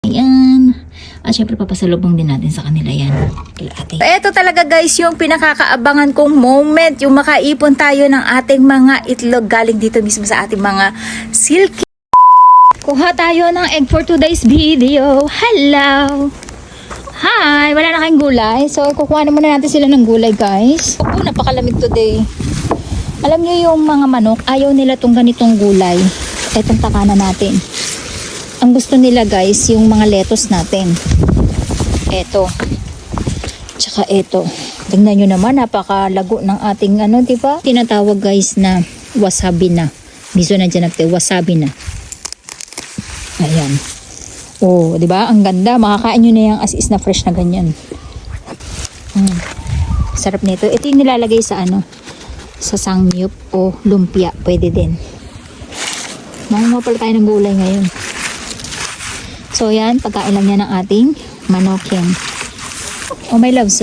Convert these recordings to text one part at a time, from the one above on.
Ayan. At syempre papasalubong din natin sa kanila yan. Kila ate. Ito talaga guys yung pinakakaabangan kong moment. Yung makaipon tayo ng ating mga itlog galing dito mismo sa ating mga silky. Kuha tayo ng egg for today's video. Hello! Hi! Wala na kayong gulay. So kukuha na muna natin sila ng gulay guys. Opo, napakalamig today. Alam niyo yung mga manok, ayaw nila tong ganitong gulay. Etong takana natin. Ang gusto nila guys, yung mga lettuce natin. Eto. Tsaka eto. Tingnan nyo naman, napakalago ng ating ano, diba? Tinatawag guys na wasabi na. Miso na dyan natin, wasabi na. Ayan. Oh, diba? Ang ganda. Makakain nyo na yung as is na fresh na ganyan. Sarap nito. Ito yung nilalagay sa ano, sa sangyup o lumpia. Pwede din. Mangunga pala tayo ng gulay ngayon. So yan, pagkain lang yan ng ating manokin. Oh my loves.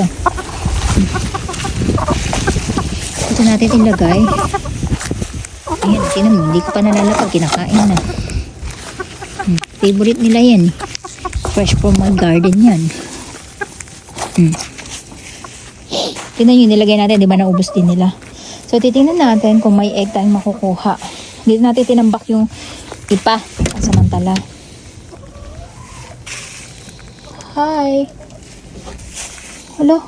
Ito natin ilagay. Ayan, tinan mo, hindi ko pa nalalapag, kinakain na. Favorite nila yan. Fresh from my garden yan. Tinan nyo, nilagay natin, di ba naubos din nila. So titingnan natin kung may egg tayong makukuha. Dito natin tinambak yung ipa. Samantala. Hi. Hello.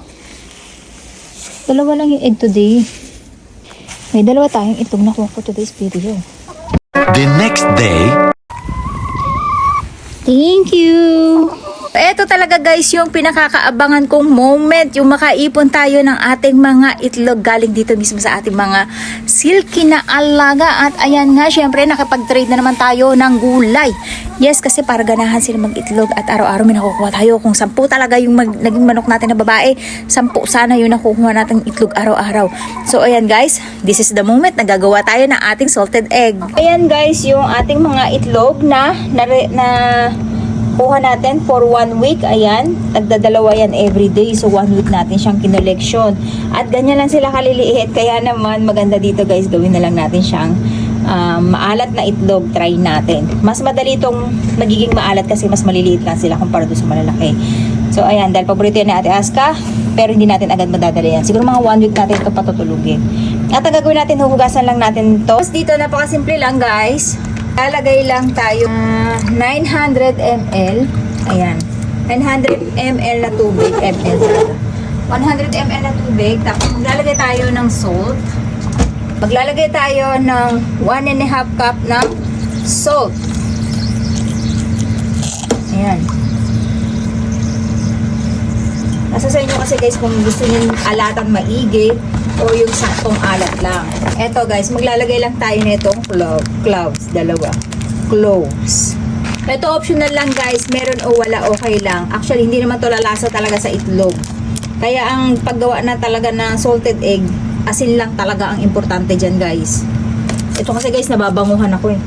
Dalawa lang yung egg today. May dalawa tayong itong nakuha ko today's video. The next day. Thank you. Ito talaga guys yung pinakakaabangan kong moment. Yung makaipon tayo ng ating mga itlog galing dito mismo sa ating mga silky na alaga. At ayan nga, syempre nakapag-trade na naman tayo ng gulay. Yes, kasi para ganahan sila mag-itlog at araw-araw may nakukuha tayo. Kung 10 talaga yung naging manok natin na babae, 10 sana yung nakukuha natin itlog araw-araw. So ayan guys, this is the moment na gagawa tayo ng ating salted egg. Ayan guys, yung ating mga itlog na kuha natin for 1 week. Ayan, nagdadalawa yan everyday. So 1 week natin siyang kinoleksyon. At ganyan lang sila kaliliit. Kaya naman maganda dito guys, gawin na lang natin siyang maalat na itlog. Try natin. Mas madali itong nagiging maalat kasi mas maliliit lang sila kumpara doon sa malalaki. So ayan, dahil paborito yan ni Ate Aska, pero hindi natin agad madadala yan. Siguro mga 1 week natin ito patutulugin. At ang gagawin natin, huhugasan lang natin ito. Dito napakasimple lang guys. Lalagay lang tayo 900 ml. Ayan. 900 ml na tubig. 100 ml na tubig. Tapos maglalagay tayo ng salt. Maglalagay tayo ng 1.5 cup ng salt. Ayan. Nasa sa inyo kasi guys kung gusto nyo alatang maigi o yung saktong alat lang. Eto guys, maglalagay lang tayo nitong cloves, dalawa. Cloves. Ito optional lang guys, meron o wala okay lang. Actually, hindi naman to lalasa talaga sa itlog. Kaya ang paggawa na talaga ng salted egg, asin lang talaga ang importante dyan guys. Ito kasi guys, nababanguhan ako eh.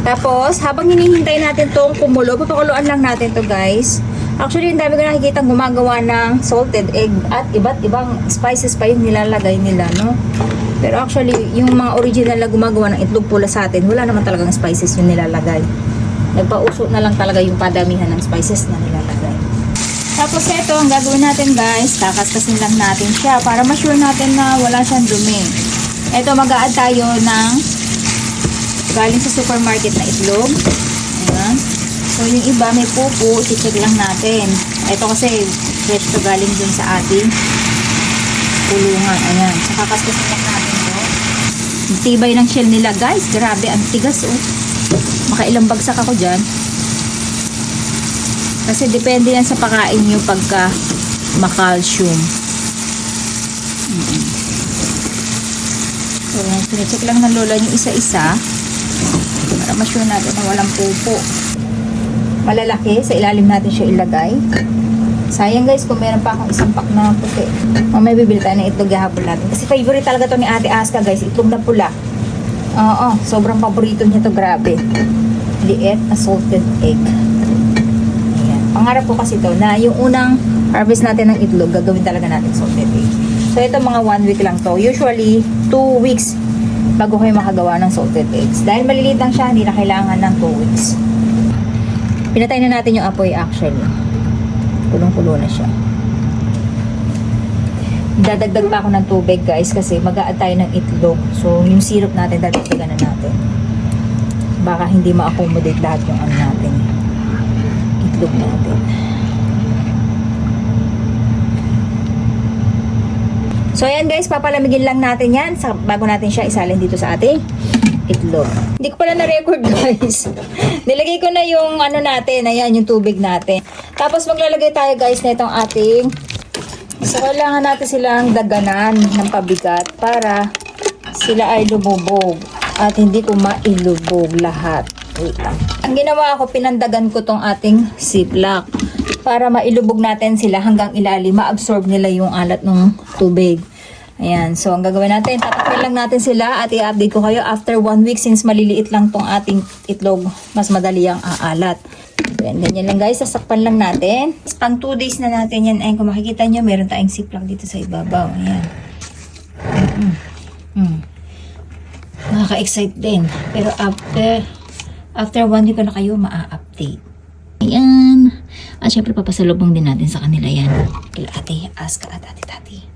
Tapos, habang hinihintay natin tong kumulo, papakuluan lang natin to guys. Actually, yung dami ko nakikita gumagawa ng salted egg at iba't ibang spices pa yung nilalagay nila, no? Pero actually, yung mga original na gumagawa ng itlog pula sa atin, wala naman talagang spices yung nilalagay. Nagpauso na lang talaga yung padamihan ng spices na nilalagay. Tapos ito, ang gagawin natin guys, kakaskasin lang natin siya para ma-sure natin na wala siyang dumi. Ito, mag-a-add tayo ng galing sa supermarket na itlog. Ayan. So, yung iba may pupo, i-check lang natin. Ito kasi fresh to galing dun sa ating kulungan. Ayan. So, kakaskasin lang natin ito. Yung tibay ng shell nila guys. Grabe, ang tigas oh. Makailang bagsak ako dyan. Kasi depende yan sa pakain nyo pagka makalsium. So, check lang ng lola nyo isa-isa para ma-sure natin na walang pupo. Malalaki, sa ilalim natin siya ilagay. Sayang guys, kung meron pa akong isang pack na puti. Mamaya bibili tayo ng itlog gahapon natin. Kasi favorite talaga to ni Ate Aska guys, itlog na pula. Oo, sobrang paborito niya to, grabe. Liit na salted egg. Ayan. Pangarap ko kasi to na yung unang harvest natin ng itlog, gagawin talaga natin salted egg. So ito mga 1 week lang to. Usually 2 weeks bago kayo makagawa ng salted eggs. Dahil maliliit lang siya, hindi na kailangan ng 2 weeks. Pinatay na natin yung apoy actually. Kulong-kulo na siya. Dadagdag pa ako ng tubig guys kasi mag-a-add tayo ng itlog. So yung syrup natin dadagdagan na natin. Baka hindi ma-accommodate lahat yung ano natin. Itlog natin. So ayan guys, papalamigin lang natin yan bago natin siya isalin dito sa ating itlog. Hindi ko pala na-record guys. Nilagay ko na yung ano natin, ayan yung tubig natin. Tapos maglalagay tayo guys na itong ating, so kailangan natin silang daganan ng pabigat para sila ay lumubog at hindi ko mailubog lahat. Wait lang. Ang ginawa ko, pinandagan ko tong ating ziplock para mailubog natin sila hanggang ilalim, ma-absorb nila yung alat ng tubig. Ayan, so ang gagawin natin, tatakpan lang natin sila at i-update ko kayo after 1 week since maliliit lang tong ating itlog, mas madali ang aalat. Ayan, ganyan lang guys, sasakpan lang natin. Pang 2 days na natin yan. Ayan, kung makikita nyo, meron tayong ziplock dito sa ibabaw. Ayan. Nakaka-excite din. Pero after 1 week na kayo, maa-update. Ayan. At syempre papasalubong din natin sa kanila yan. Kila ate, aska at ate tati.